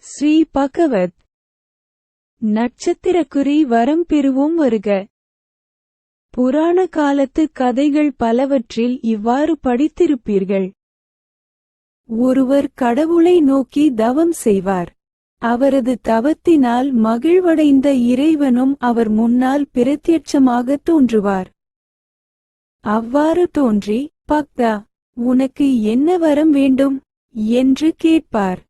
ஸ்ரீ பகவத் நட்சத்திரக்குறி வரம் பெறுவோம் வருக. புராண காலத்து கதைகள் பலவற்றில் இவ்வாறு படித்திருப்பீர்கள். ஒருவர் கடவுளை நோக்கி தவம் செய்வார். அவரது தவத்தினால் மகிழ்வடைந்த இறைவனும் அவர் முன்னால் பிரத்யட்சமாக தோன்றுவார். அவ்வாறு தோன்றி, பக்தா, உனக்கு என்ன வரம் வேண்டும் என்று கேட்பார்.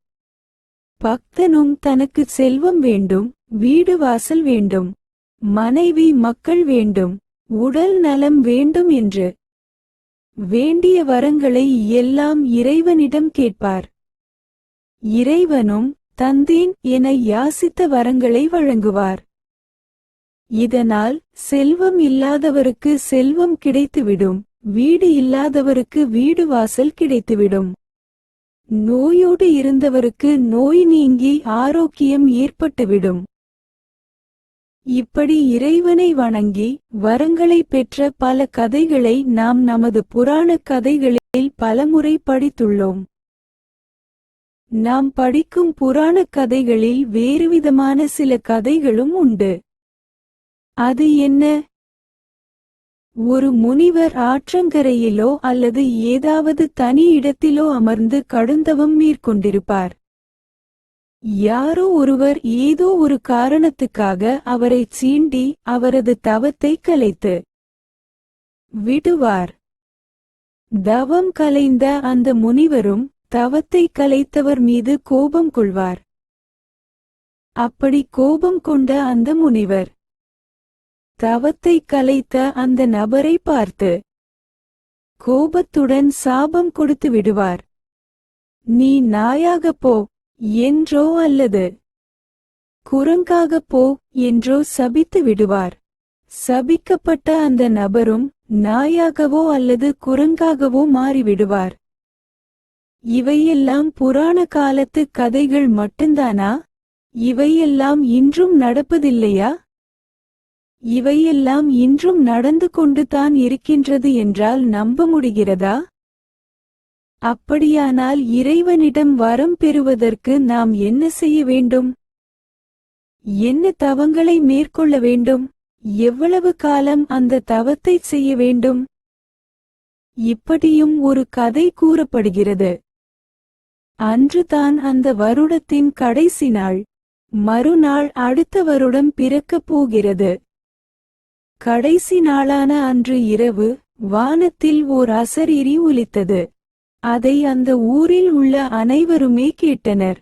பக்தனும் தனக்கு செல்வம் வேண்டும், வீடு வாசல் வேண்டும், மனைவி மக்கள் வேண்டும், உடல் நலம் வேண்டும் என்று வேண்டிய வரங்களை எல்லாம் இறைவனிடம் கேட்பார். இறைவனும் தந்தேன் என யாசித்த வரங்களை வழங்குவார். இதனால் செல்வம் இல்லாதவருக்கு செல்வம் கிடைத்துவிடும், வீடு இல்லாதவருக்கு வீடு வாசல் கிடைத்துவிடும். நோயோடு இருந்தவருக்கு நோய் நீங்கி ஆரோக்கியம் ஏற்பட்டுவிடும். இப்படி இறைவனை வணங்கி வரங்களை பெற்ற பல கதைகளை நாம் நமது புராணக் கதைகளில் பலமுறை படித்துள்ளோம். நாம் படிக்கும் புராணக் கதைகளில் வேறுவிதமான சில கதைகளும் உண்டு. அது என்ன? ஒரு முனிவர் ஆற்றங்கரையிலோ அல்லது ஏதாவது தனி இடத்திலோ அமர்ந்து கடுந்தவம் மேற்கொண்டிருப்பார். யாரோ ஒருவர் ஏதோ ஒரு காரணத்துக்காக அவரைச் சீண்டி அவரது தவத்தை கலைத்து விடுவார். தவம் கலைந்த அந்த முனிவரும் தவத்தை கலைத்தவர் மீது கோபம் கொள்வார். அப்படி கோபம் கொண்ட அந்த முனிவர் தவத்தை கலைத்த அந்த நபரை பார்த்து கோபத்துடன் சாபம் கொடுத்து விடுவார். நீ நாயாகப் போ என்றோ அல்லது குரங்காகப் போ என்றோ சபித்து விடுவார். சபிக்கப்பட்ட அந்த நபரும் நாயாகவோ அல்லது குரங்காகவோ மாறிவிடுவார். இவையெல்லாம் புராண காலத்து கதைகள் மட்டும்தானா? இவையெல்லாம் இன்றும் நடப்பதில்லையா? இவையெல்லாம் இன்றும் நடந்து கொண்டுதான் இருக்கின்றது என்றால் நம்ப முடிகிறதா? அப்படியானால் இறைவனிடம் வரம் பெறுவதற்கு நாம் என்ன செய்ய வேண்டும்? என்ன தவங்களை மேற்கொள்ள வேண்டும்? எவ்வளவு காலம் அந்த தவத்தை செய்ய வேண்டும்? இப்படியும் ஒரு கதை கூறப்படுகிறது. அன்றுதான் அந்த வருடத்தின் கடைசி நாள். மறுநாள் அடுத்த வருடம் பிறக்கப் போகிறது. கடைசி நாளான அன்று இரவு வானத்தில் ஓர் அசரீரி ஒலித்தது. அதை அந்த ஊரில் உள்ள அனைவருமே கேட்டனர்.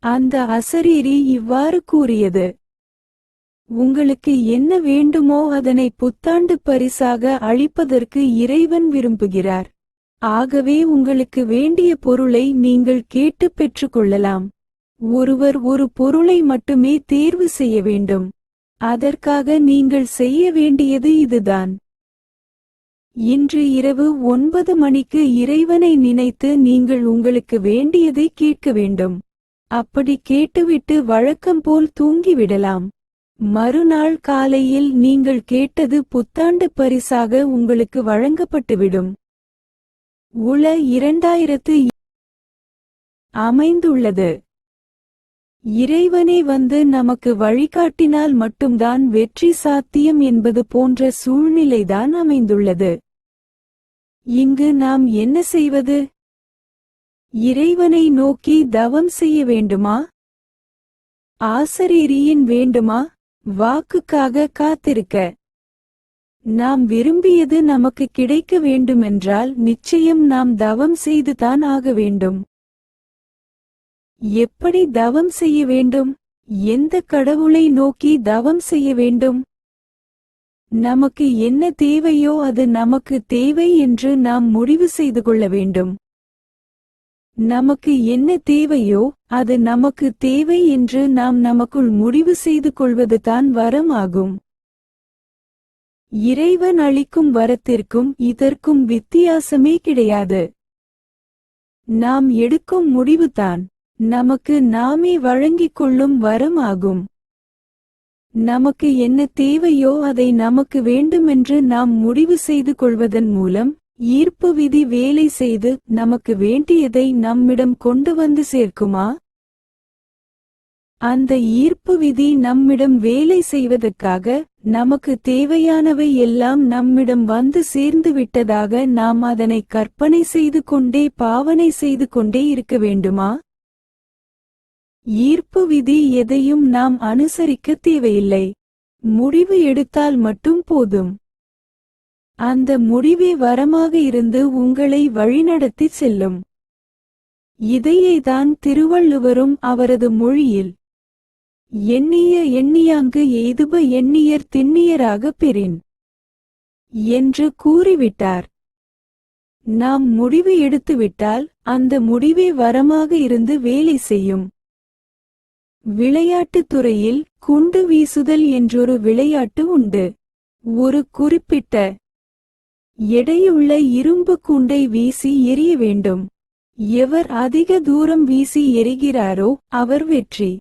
அந்த அசரீரி இவ்வாறு கூறியது: உங்களுக்கு என்ன வேண்டுமோ அதனை புத்தாண்டு பரிசாக அளிப்பதற்கு இறைவன் விரும்புகிறார். ஆகவே உங்களுக்கு வேண்டிய பொருளை நீங்கள் கேட்டு பெற்றுக்கொள்ளலாம். ஒருவர் ஒரு பொருளை மட்டுமே தேர்வு செய்ய வேண்டும். அதற்காக நீங்கள் செய்ய வேண்டியது இதுதான். இன்று இரவு 9 மணிக்கு இறைவனை நினைத்து நீங்கள் உங்களுக்கு வேண்டியதை கேட்க வேண்டும். அப்படி கேட்டுவிட்டு வழக்கம் போல் தூங்கிவிடலாம். மறுநாள் காலையில் நீங்கள் கேட்டது புத்தாண்டு பரிசாக உங்களுக்கு வழங்கப்பட்டுவிடும். உள 2000 அமைந்துள்ளது. இறைவனே வந்து நமக்கு வழிகாட்டினால் மட்டும்தான் வெற்றி சாத்தியம் என்பது போன்ற சூழ்நிலைதான் அமைந்துள்ளது. இங்கு நாம் என்ன செய்வது? இறைவனை நோக்கி தவம் செய்ய வேண்டுமா? ஆசரீரியின் வேண்டுமா? வாக்குக்காக காத்திருக்க? நாம் விரும்பியது நமக்கு கிடைக்க வேண்டுமென்றால் நிச்சயம் நாம் தவம் செய்துதான் ஆக வேண்டும். எப்படி தவம் செய்ய வேண்டும்? எந்த கடவுளை நோக்கி தவம் செய்ய வேண்டும்? நமக்கு என்ன தேவையோ அது நமக்கு தேவை என்று நாம் முடிவு செய்து கொள்ள வேண்டும். நமக்கு என்ன தேவையோ அது நமக்கு தேவை என்று நாம் நமக்குள் முடிவு செய்து கொள்வது தான் வரம் ஆகும். இறைவன் அளிக்கும் வரத்திற்கும் இதற்கும் வித்தியாசமே கிடையாது. நாம் எடுக்கும் முடிவுதான் நமக்கு நாமே வழங்கிக் கொள்ளும் வரம் ஆகும். நமக்கு என்ன தேவையோ அதை நமக்கு வேண்டுமென்று நாம் முடிவு செய்து கொள்வதன் மூலம் ஈர்ப்பு விதி வேலை செய்து நமக்கு வேண்டியதை நம்மிடம் கொண்டு வந்து சேர்க்குமா? அந்த ஈர்ப்பு விதி நம்மிடம் வேலை செய்வதற்காக நமக்கு தேவையானவை எல்லாம் நம்மிடம் வந்து சேர்ந்து விட்டதாக நாம் அதனை கற்பனை செய்து கொண்டே பாவனை செய்து கொண்டே இருக்க வேண்டுமா? ஈர்ப்பு விதி எதையும் நாம் அனுசரிக்க தேவையில்லை. முடிவு எடுத்தால் மட்டும் போதும். அந்த முடிவே வரமாக இருந்து உங்களை வழிநடத்தி செல்லும். இதையேதான் திருவள்ளுவரும் அவரது மொழியில் எண்ணிய எண்ணியாங்கு எய்துப எண்ணியர் திண்ணியராக பெறின் என்று கூறிவிட்டார். நாம் முடிவு எடுத்துவிட்டால் அந்த முடிவே வரமாக இருந்து வேலை செய்யும். விளையாட்டுத் துறையில் குண்டு வீசுதல் என்றொரு விளையாட்டு உண்டு. ஒரு குறிப்பிட்ட எடையுள்ள இரும்பு குண்டை வீசி எறிய வேண்டும். எவர் அதிக தூரம் வீசி எறிகிறாரோ அவர் வெற்றி.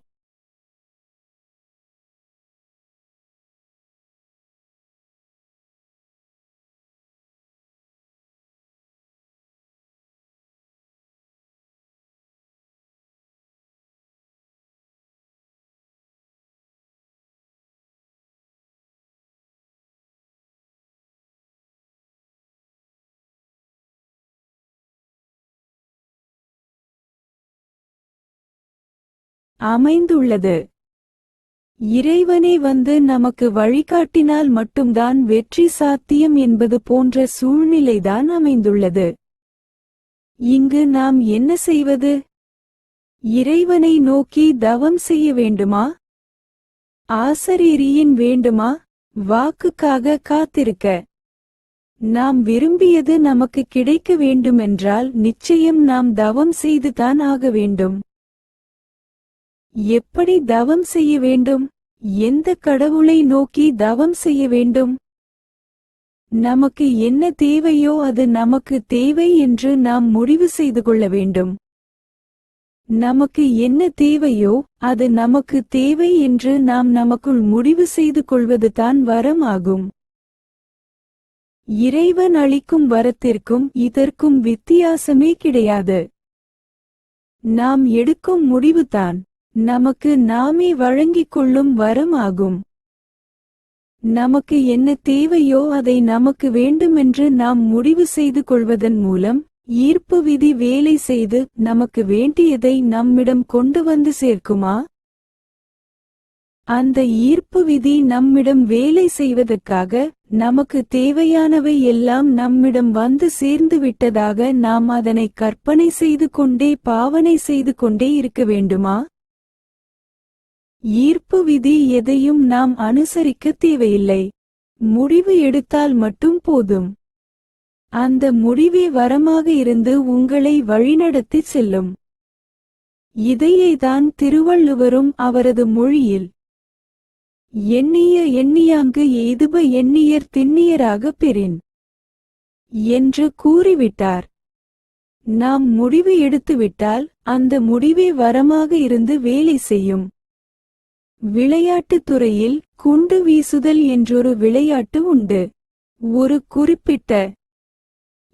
அமைந்துள்ளது. இறைவனே வந்து நமக்கு வழிகாட்டினால் மட்டும்தான் வெற்றி சாத்தியம் என்பது போன்ற சூழ்நிலைதான் அமைந்துள்ளது. இங்கு நாம் என்ன செய்வது? இறைவனை நோக்கி தவம் செய்ய வேண்டுமா? ஆசரீரியின் வேண்டுமா? வாக்குக்காக காத்திருக்க? நாம் விரும்பியது நமக்கு கிடைக்க வேண்டுமென்றால் நிச்சயம் நாம் தவம் செய்துதான் ஆக வேண்டும். எப்படி தவம் செய்ய வேண்டும்? எந்த கடவுளை நோக்கி தவம் செய்ய வேண்டும்? நமக்கு என்ன தேவையோ அது நமக்கு தேவை என்று நாம் முடிவு செய்து கொள்ள வேண்டும். நமக்கு என்ன தேவையோ அது நமக்கு தேவை என்று நாம் நமக்குள் முடிவு செய்து கொள்வது தான் வரம் ஆகும். இறைவன் அளிக்கும் வரத்திற்கும் இதற்கும் வித்தியாசமே கிடையாது. நாம் எடுக்கும் முடிவுதான் நமக்கு நாமே வழங்கிக் கொள்ளும் வரம் ஆகும். நமக்கு என்ன தேவையோ அதை நமக்கு வேண்டுமென்று நாம் முடிவு செய்து கொள்வதன் மூலம் ஈர்ப்பு விதி வேலை செய்து நமக்கு வேண்டியதை நம்மிடம் கொண்டு வந்து சேர்க்குமா? அந்த ஈர்ப்பு விதி நம்மிடம் வேலை செய்வதற்காக நமக்கு தேவையானவை எல்லாம் நம்மிடம் வந்து சேர்ந்து விட்டதாக நாம் அதனை கற்பனை செய்து கொண்டே பாவனை செய்து கொண்டே இருக்க வேண்டுமா? ஈர்ப்பு விதி எதையும் நாம் அனுசரிக்க தேவையில்லை. முடிவு எடுத்தால் மட்டும் போதும். அந்த முடிவே வரமாக இருந்து உங்களை வழிநடத்தி செல்லும். இதையேதான் திருவள்ளுவரும் அவரது மொழியில் எண்ணிய எண்ணியாங்கு எய்துப எண்ணியர் திண்ணியராக பெறின் என்று கூறிவிட்டார். நாம் முடிவு எடுத்துவிட்டால் அந்த முடிவே வரமாக இருந்து வேலை செய்யும். விளையாட்டுத் துறையில் குண்டு வீசுதல் என்றொரு விளையாட்டு உண்டு. ஒரு குறிப்பிட்ட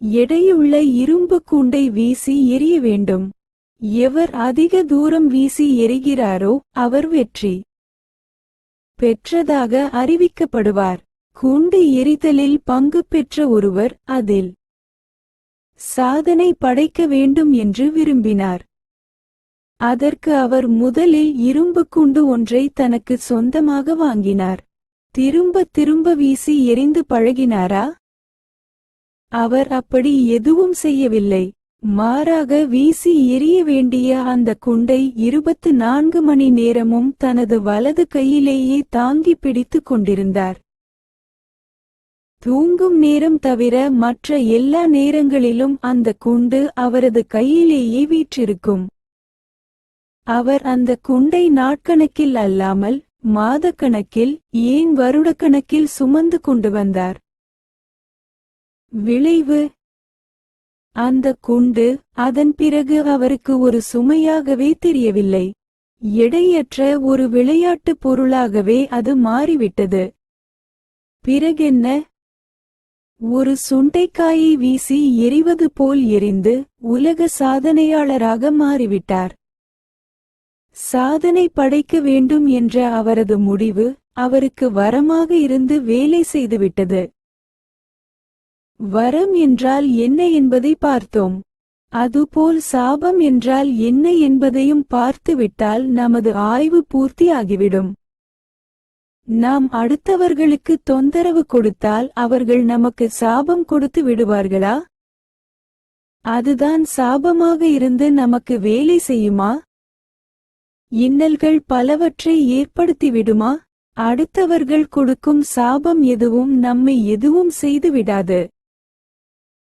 எடையுள்ள இரும்பு குண்டை வீசி எறிய வேண்டும். எவர் அதிக தூரம் வீசி எறிகிறாரோ அவர் வெற்றி பெற்றதாக அறிவிக்கப்படுவார். குண்டு எறிதலில் பங்கு பெற்ற ஒருவர் அதில் சாதனை படைக்க வேண்டும் என்று விரும்பினார். அதற்கு அவர் முதலில் இரும்பு குண்டு ஒன்றை தனக்கு சொந்தமாக வாங்கினார். திரும்ப திரும்ப வீசி எறிந்து பழகினாரா? அவர் அப்படி எதுவும் செய்யவில்லை. மாறாக வீசி எறிய வேண்டிய அந்த குண்டை 24 மணி நேரமும் தனது வலது கையிலேயே தாங்கி பிடித்துக் கொண்டிருந்தார். தூங்கும் நேரம் தவிர மற்ற எல்லா நேரங்களிலும் அந்த குண்டு அவரது கையிலேயே வீற்றிருக்கும். அவர் அந்த குண்டை நாட்கணக்கில் அல்லாமல் மாதக்கணக்கில் ஏன் வருடக்கணக்கில் சுமந்து கொண்டு வந்தார். விளைவு அந்த குண்டு அதன் பிறகு அவருக்கு ஒரு சுமையாகவே தெரியவில்லை. எடையற்ற ஒரு விளையாட்டு பொருளாகவே அது மாறிவிட்டது. பிறகென்ன? ஒரு சுண்டைக்காயை வீசி எறிவது போல் எறிந்து உலக சாதனையாளராக மாறிவிட்டார். சாதனை படைக்க வேண்டும் என்ற அவரது முடிவு அவருக்கு வரமாக இருந்து வேலை செய்துவிட்டது. வரம் என்றால் என்ன என்பதை பார்த்தோம். அதுபோல் சாபம் என்றால் என்ன என்பதையும் பார்த்துவிட்டால் நமது ஆய்வு பூர்த்தியாகிவிடும். நாம் அடுத்தவர்களுக்கு தொந்தரவு கொடுத்தால் அவர்கள் நமக்கு சாபம் கொடுத்து விடுவார்களா? அதுதான் சாபமாக இருந்து நமக்கு வேலை செய்யுமா? இன்னல்கள் பலவற்றை ஏற்படுத்திவிடுமா? அடுத்தவர்கள் கொடுக்கும் சாபம் எதுவும் நம்மை எதுவும் செய்து விடாது.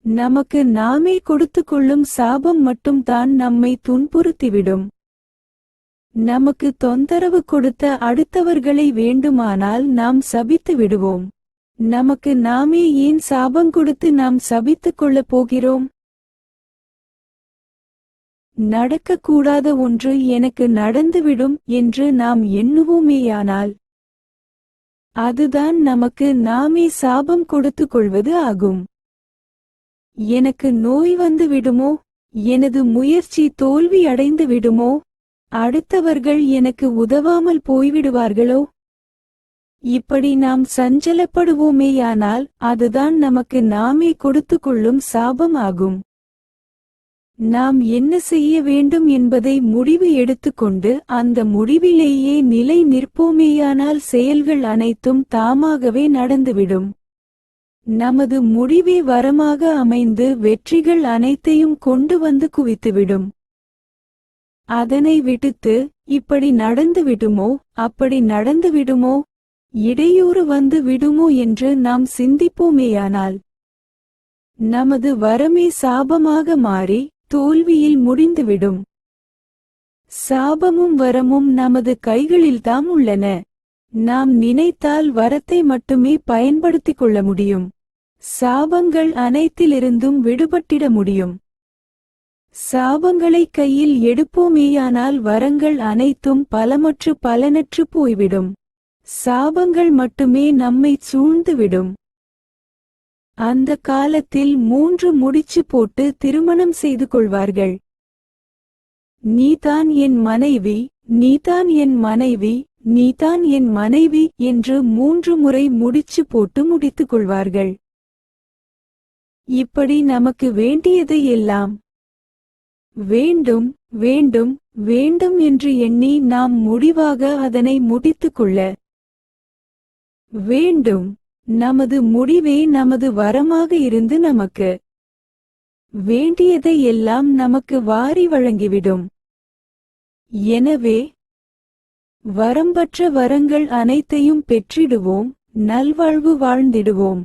நமக்கு நாமே கொடுத்து கொள்ளும் சாபம் மட்டும் தான் நம்மை துன்புறுத்திவிடும். நமக்கு தொந்தரவு கொடுத்த அடுத்தவர்களை வேண்டுமானால் நாம் சபித்து விடுவோம். நமக்கு நாமே ஏன் சாபம் கொடுத்து நாம் சபித்துக் கொள்ளப் போகிறோம்? நடக்கக்கூடாத ஒன்று எனக்கு நடந்துவிடும் என்று நாம் எண்ணுவோமேயானால் அதுதான் நமக்கு நாமே சாபம் கொடுத்து கொள்வது ஆகும். எனக்கு நோய் வந்து விடுமோ? எனது முயற்சி தோல்வி அடைந்து விடுமோ? அடுத்தவர்கள் எனக்கு உதவாமல் போய்விடுவார்களோ? இப்படி நாம் சஞ்சலப்படுவோமேயானால் அதுதான் நமக்கு நாமே கொடுத்து கொள்ளும் சாபம் ஆகும். நாம் என்ன செய்ய வேண்டும் என்பதை முடிவு எடுத்துக்கொண்டு அந்த முடிவிலேயே நிலை நிற்போமேயானால் செயல்கள் அனைத்தும் தாமாகவே நடந்துவிடும். நமது முடிவே வரமாக அமைந்து வெற்றிகள் அனைத்தையும் கொண்டு வந்து குவித்துவிடும். அதனை விடுத்து இப்படி நடந்து விடுமோ, அப்படி நடந்து விடுமோ, இடையூறு வந்து விடுமோ என்று நாம் சிந்திப்போமேயானால் நமது வரமே சாபமாக மாறி தோல்வியில் முடிந்துவிடும். சாபமும் வரமும் நமது கைகளில்தான் உள்ளன. நாம் நினைத்தால் வரத்தை மட்டுமே பயன்படுத்திக் கொள்ள முடியும். சாபங்கள் அனைத்திலிருந்தும் விடுபட்டிட முடியும். சாபங்களை கையில் எடுப்போமேயானால் வரங்கள் அனைத்தும் பலமற்று பலனற்று போய்விடும். சாபங்கள் மட்டுமே நம்மை சூழ்ந்துவிடும். அந்த காலத்தில் 3 முடிச்சு போட்டு திருமணம் செய்து கொள்வார்கள். நீதான் என் மனைவி, நீதான் என் மனைவி, நீதான் என் மனைவி என்று 3 முறை முடிச்சு போட்டு முடித்துக் கொள்வார்கள். இப்படி நமக்கு வேண்டியது எல்லாம் வேண்டும் வேண்டும் வேண்டும் என்று எண்ணி நாம் முடிவாக அதனை முடித்துக்கொள்ள வேண்டும். நமது முடிவே நமது வரமாக இருந்து நமக்கு வேண்டியதை எல்லாம் நமக்கு வாரி வழங்கிவிடும். எனவே வரம்பற்ற வரங்கள் அனைத்தையும் பெற்றிடுவோம், நல்வாழ்வு வாழ்ந்திடுவோம்.